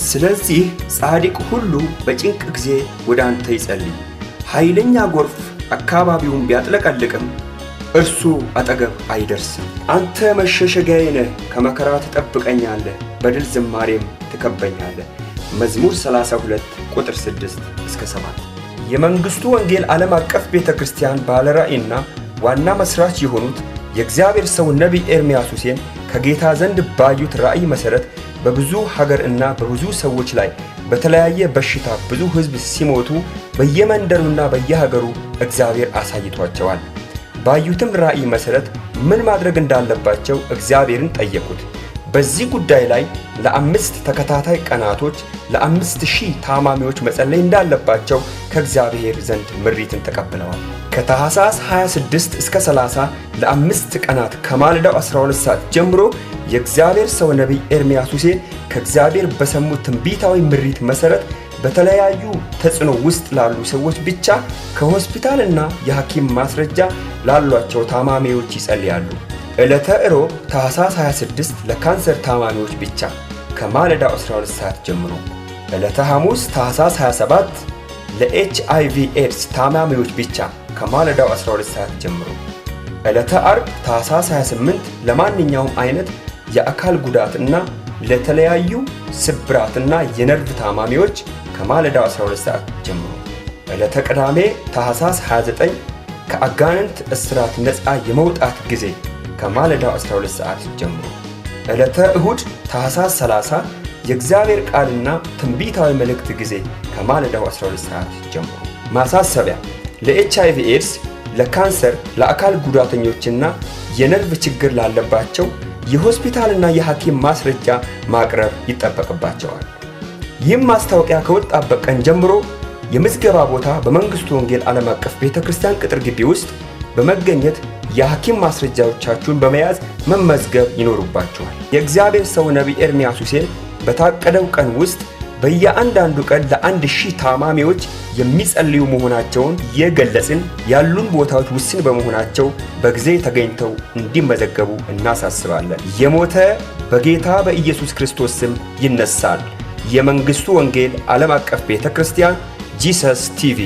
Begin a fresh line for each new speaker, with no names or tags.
ስለዚህ ጻድቅ ሁሉ በጭንቅ ጊዜ ወደ አንተ ይጸልይ። ኃይለኛ ጎርፍ አካባቢውን ቢያጥለቀልቅም እርሱ አጠገብ አይደርስም። አንተ መሸሸጊያዬ ነህ፣ ከመከራ ትጠብቀኛለህ፣ በድል ዝማሬም ትከበኛለህ። መዝሙር 32 ቁጥር 6 እስከ 7። የመንግሥቱ ወንጌል ዓለም አቀፍ ቤተ ክርስቲያን ባለራእይና ዋና መስራች የሆኑት የእግዚአብሔር ሰው ነቢይ ኤርምያስ ሁሴን ከጌታ ዘንድ ባዩት ራእይ መሠረት በብዙ ሀገር እና በብዙ ሰዎች ላይ በተለያየ በሽታ ብዙ ሕዝብ ሲሞቱ በየመንደሩና በየሀገሩ እግዚአብሔር አሳይቷቸዋል። ባዩትም ራእይ መሠረት ምን ማድረግ እንዳለባቸው እግዚአብሔርን ጠየቁት። በዚህ ጉዳይ ላይ ለ5 ተከታታይ ቀናቶች ለ5000 ታማሚዎች መጸለይ እንዳለባቸው ከእግዚአብሔር ዘንድ ምሪትን ተቀብለዋል። ከታኅሳስ 26 እስከ 30 ለ5 ቀናት ከማለዳው 12 ሰዓት ጀምሮ የእግዚአብሔር ሰው ነቢይ ኤርምያስ ሁሴን ከእግዚአብሔር በሰሙት ትንቢታዊ ምሪት መሠረት በተለያዩ ተጽዕኖ ውስጥ ላሉ ሰዎች ብቻ ከሆስፒታልና የሐኪም ማስረጃ ላሏቸው ታማሚዎች ይጸልያሉ። ዕለተ ዕሮብ ታኅሳስ 26 ለካንሰር ታማሚዎች ብቻ ከማለዳው 12 ሰዓት ጀምሮ። ዕለተ ሐሙስ ታኅሳስ 27 ለኤችአይቪ ኤድስ ታማሚዎች ብቻ ከማለዳው 12 ሰዓት ጀምሮ። ዕለተ ዓርብ ታኅሳስ 28 ለማንኛውም አይነት የአካል ጉዳትና ለተለያዩ ስብራትና የነርቭ ታማሚዎች ከማለዳው 12 ሰዓት ጀምሮ። ዕለተ ቅዳሜ ታኅሳስ 29 ከአጋንንት እስራት ነፃ የመውጣት ጊዜ ከማለዳው 12 ሰዓት ጀምሮ። ዕለተ እሁድ ታኅሳስ 30 የእግዚአብሔር ቃልና ትንቢታዊ መልእክት ጊዜ ከማለዳው 12 ሰዓት ጀምሮ። ማሳሰቢያ፣ ለኤችአይቪ ኤድስ፣ ለካንሰር፣ ለአካል ጉዳተኞችና የነርቭ ችግር ላለባቸው የሆስፒታልና የሐኪም ማስረጃ ማቅረብ ይጠበቅባቸዋል። ይህም ማስታወቂያ ከወጣበት ቀን ጀምሮ የምዝገባ ቦታ በመንግሥቱ ወንጌል ዓለም አቀፍ ቤተ ክርስቲያን ቅጥር ግቢ ውስጥ በመገኘት የሐኪም ማስረጃዎቻችሁን በመያዝ መመዝገብ ይኖሩባችኋል። የእግዚአብሔር ሰው ነቢይ ኤርምያስ ሁሴን በታቀደው ቀን ውስጥ በየአንዳንዱ ቀን ለ1000 ታማሚዎች የሚጸልዩ መሆናቸውን የገለጽን ያሉን ቦታዎች ውስን በመሆናቸው በጊዜ ተገኝተው እንዲመዘገቡ እናሳስባለን። የሞተ በጌታ በኢየሱስ ክርስቶስ ስም ይነሳል። የመንግሥቱ ወንጌል ዓለም አቀፍ ቤተ ክርስቲያን ጂሰስ ቲቪ